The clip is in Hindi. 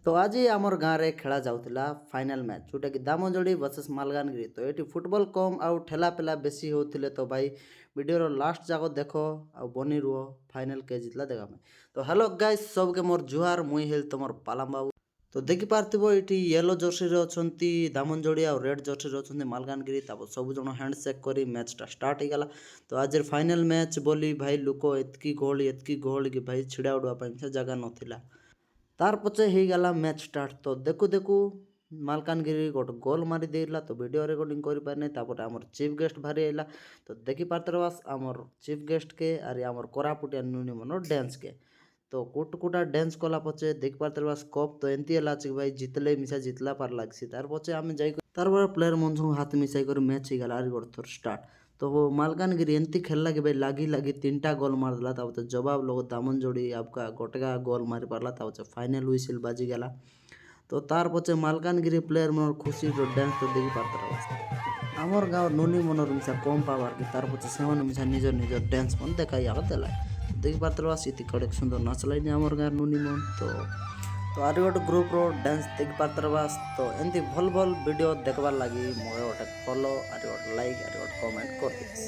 तो आज आमर गाँव में खेला जाऊला फाइनाल मैच जोटा कि दामनजोड़ी वर्सेस मालकानगिरी। तो ये फुटबॉल कम आउ ठेला पेला बेसी होते तो भाई वीडियो लास्ट जाक देख आ बनी रुह फाइनाल के जितला देखा में। तो हेलो गाइस सबके मोर जुहार मुई हेल तुम पालाम बाबू। तो देखी पार्थिव ये येलो जर्सी रे अछंती दामनजोड़ी और रेड जर्सी रे अछंती मालकानगिरी। तापर सब जन हैंडसेक करी मैच टा स्टार्ट हो गला। तो आज फाइनाल मैच बोली भाई लोक एतकी गहली कि भाई छिड़ा उड़वा से जगह नथिला। तार पचे हो गला मैच स्टार्ट। तो देखु देखु मालकानगिरी गोटे गोल मारी देला। तो वीडियो रिकॉर्डिंग कर पारे तापर आमर चीफ गेस्ट भारी आइला। तो देखी पारतरबास आमर चीफ गेस्ट के आर आमर कोरापुटिया नुनी मन डांस के। तो कुटकुटा डांस कला पचे देख पारतरबास कप तो एमती है कि भाई जितले मिसा जितला पार लागसी। तार पचे आमे जाई तार प्लेयर मन संग हाथ मिसाई कर मैच हो गला। आर गोटे थोर स्टार्ट। तो वो मालकानगिरी एमती खेलला कि भाई लागी लागी 3टा गोल मार दिला। तो जवाब लोग दामनजोड़ी आपका गोटेगा गोल मारी पारला। फाइनल हुइसिल बाजी गला। तो तार पचे मालकानगिरी प्लेयर मन खुशी डांस तो देखी पारता आमर गाँव नुनी मनर मिसा कम पावर कि तार पचे से मिसा निजर निजर डांस मन देखाई देला। देखी पारता इति कड़े सुंदर नाचलाई आमर गाँव नुनी मन। तो आर गोटे ग्रुप रो डांस देखी पारता। तो एमती भल भल वीडियो देखबार लगी मोर गोटे फॉलो आर गोटे लाइक आर गोटे कमेंट कर दिस।